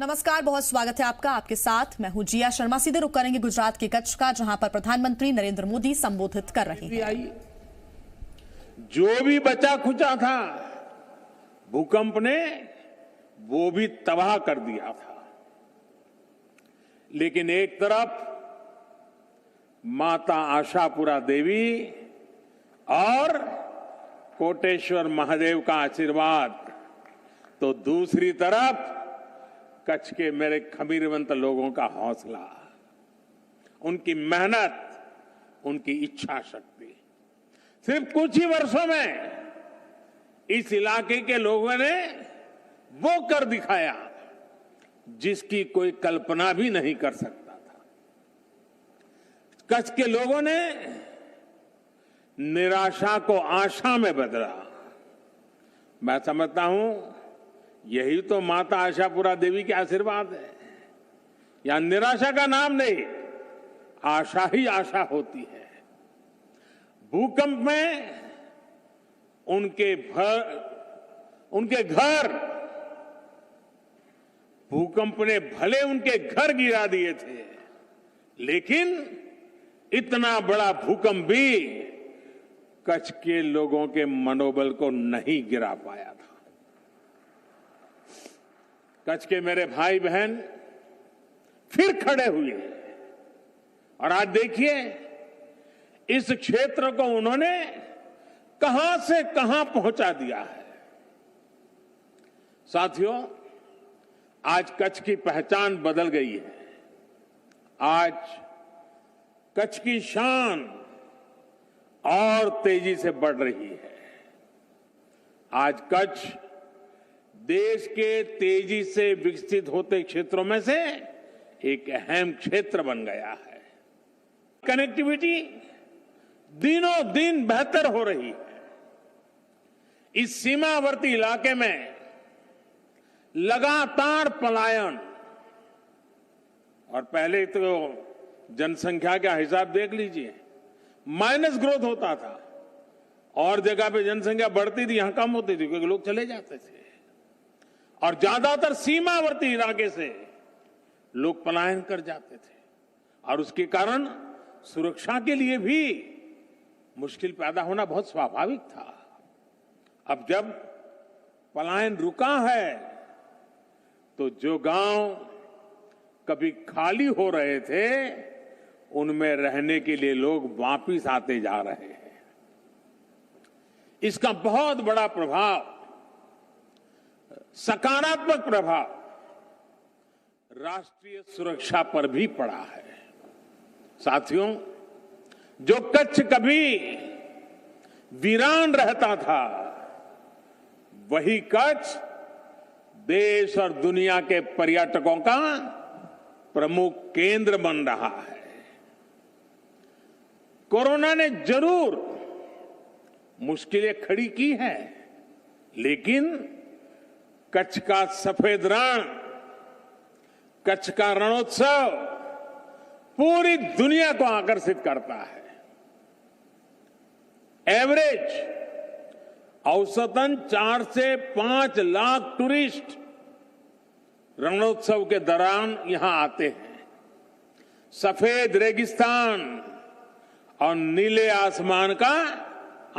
नमस्कार, बहुत स्वागत है आपका। आपके साथ मैं हूं जिया शर्मा। सीधे रुख करेंगे गुजरात के कच्छ का, जहां पर प्रधानमंत्री नरेंद्र मोदी संबोधित कर रहे हैं। जो भी बचा खुचा था भूकंप ने वो भी तबाह कर दिया था। लेकिन एक तरफ माता आशापुरा देवी और कोटेश्वर महादेव का आशीर्वाद, तो दूसरी तरफ कच्छ के मेरे खमीरवंत लोगों का हौसला, उनकी मेहनत, उनकी इच्छा शक्ति। सिर्फ कुछ ही वर्षों में इस इलाके के लोगों ने वो कर दिखाया जिसकी कोई कल्पना भी नहीं कर सकता था। कच्छ के लोगों ने निराशा को आशा में बदला। मैं समझता हूं यही तो माता आशापुरा देवी के आशीर्वाद है। या निराशा का नाम नहीं, आशा ही आशा होती है। भूकंप में उनके घर, भूकंप ने भले उनके घर गिरा दिए थे, लेकिन इतना बड़ा भूकंप भी कच्छ के लोगों के मनोबल को नहीं गिरा पाया था। कच्छ के मेरे भाई बहन फिर खड़े हुए और आज देखिए इस क्षेत्र को उन्होंने कहां से कहां पहुंचा दिया है। साथियों, आज कच्छ की पहचान बदल गई है। आज कच्छ की शान और तेजी से बढ़ रही है। आज कच्छ देश के तेजी से विकसित होते क्षेत्रों में से एक अहम क्षेत्र बन गया है। कनेक्टिविटी दिनों दिन बेहतर हो रही है। इस सीमावर्ती इलाके में लगातार पलायन, और पहले तो जनसंख्या का हिसाब देख लीजिए, माइनस ग्रोथ होता था और जगह पे जनसंख्या बढ़ती थी, यहां कम होती थी क्योंकि लोग चले जाते थे। और ज्यादातर सीमावर्ती इलाके से लोग पलायन कर जाते थे और उसके कारण सुरक्षा के लिए भी मुश्किल पैदा होना बहुत स्वाभाविक था। अब जब पलायन रुका है तो जो गांव कभी खाली हो रहे थे उनमें रहने के लिए लोग वापिस आते जा रहे हैं। इसका बहुत बड़ा प्रभाव, सकारात्मक प्रभाव राष्ट्रीय सुरक्षा पर भी पड़ा है। साथियों, जो कच्छ कभी वीरान रहता था, वही कच्छ देश और दुनिया के पर्यटकों का प्रमुख केंद्र बन रहा है। कोरोना ने जरूर मुश्किलें खड़ी की हैं, लेकिन कच्छ का सफेद रण, कच्छ का रणोत्सव पूरी दुनिया को आकर्षित करता है। एवरेज औसतन 4 से 5 लाख टूरिस्ट रणोत्सव के दौरान यहां आते हैं। सफेद रेगिस्तान और नीले आसमान का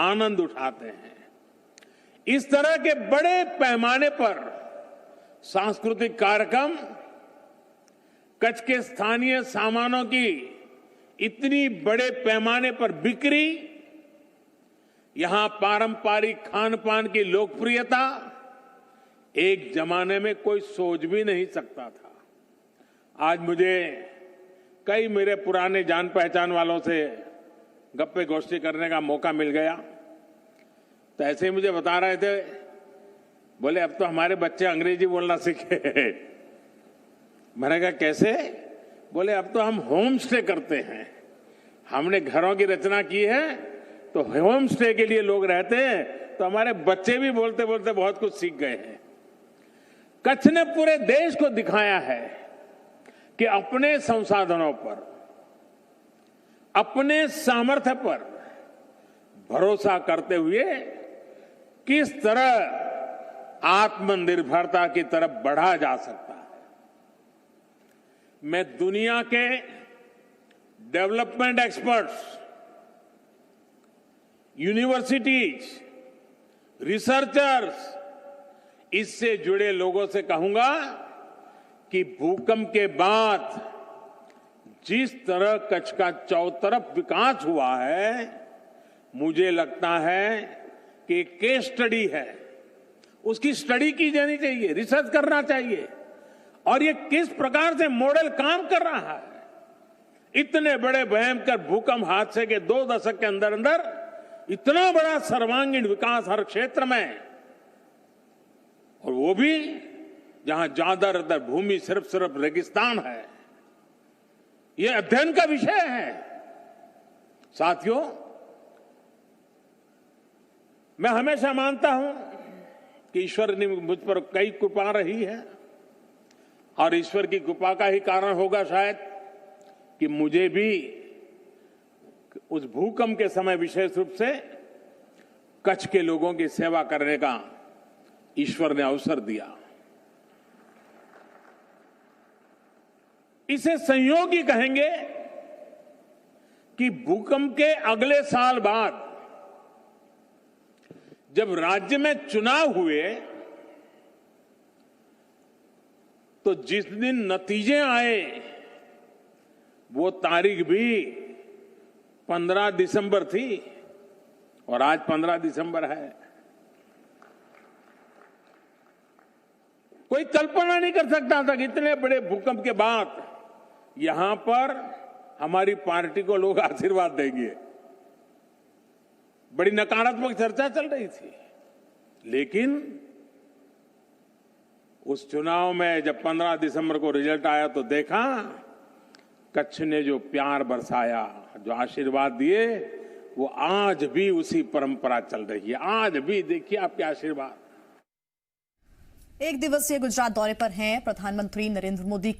आनंद उठाते हैं। इस तरह के बड़े पैमाने पर सांस्कृतिक कार्यक्रम, कच्छ के स्थानीय सामानों की इतनी बड़े पैमाने पर बिक्री, यहां पारंपरिक खान पान की लोकप्रियता एक जमाने में कोई सोच भी नहीं सकता था। आज मुझे कई मेरे पुराने जान पहचान वालों से गप्पे गोष्ठी करने का मौका मिल गया, तो ऐसे ही मुझे बता रहे थे, बोले अब तो हमारे बच्चे अंग्रेजी बोलना सीखे। मैंने कहा कैसे? बोले अब तो हम होम स्टे करते हैं, हमने घरों की रचना की है तो होम स्टे के लिए लोग रहते हैं, तो हमारे बच्चे भी बोलते बोलते बहुत कुछ सीख गए हैं। कच्छ ने पूरे देश को दिखाया है कि अपने संसाधनों पर, अपने सामर्थ्य पर भरोसा करते हुए किस तरह आत्मनिर्भरता की तरफ बढ़ा जा सकता है। मैं दुनिया के डेवलपमेंट एक्सपर्ट्स, यूनिवर्सिटीज, रिसर्चर्स, इससे जुड़े लोगों से कहूंगा कि भूकंप के बाद जिस तरह कच्छ का चौतरफ विकास हुआ है, मुझे लगता है कि केस स्टडी है, उसकी स्टडी की जानी चाहिए, रिसर्च करना चाहिए और ये किस प्रकार से मॉडल काम कर रहा है। इतने बड़े भयंकर भूकंप हादसे के 2 दशक के अंदर अंदर इतना बड़ा सर्वांगीण विकास हर क्षेत्र में, और वो भी जहां ज्यादातर भूमि सिर्फ रेगिस्तान है। ये अध्ययन का विषय है। साथियों, मैं हमेशा मानता हूं कि ईश्वर ने मुझ पर कई कृपा रही है और ईश्वर की कृपा का ही कारण होगा शायद कि मुझे भी उस भूकंप के समय विशेष रूप से कच्छ के लोगों की सेवा करने का ईश्वर ने अवसर दिया। इसे संयोग ही कहेंगे कि भूकंप के अगले साल बाद जब राज्य में चुनाव हुए तो जिस दिन नतीजे आए वो तारीख भी 15 दिसंबर थी और आज 15 दिसंबर है। कोई कल्पना नहीं कर सकता था कि इतने बड़े भूकंप के बाद यहां पर हमारी पार्टी को लोग आशीर्वाद देंगे। बड़ी नकारात्मक चर्चा चल रही थी, लेकिन उस चुनाव में जब 15 दिसंबर को रिजल्ट आया तो देखा कच्छ ने जो प्यार बरसाया, जो आशीर्वाद दिए, वो आज भी उसी परंपरा चल रही है। आज भी देखिए आपके आशीर्वाद। 1 दिवसीय गुजरात दौरे पर हैं प्रधानमंत्री नरेंद्र मोदी।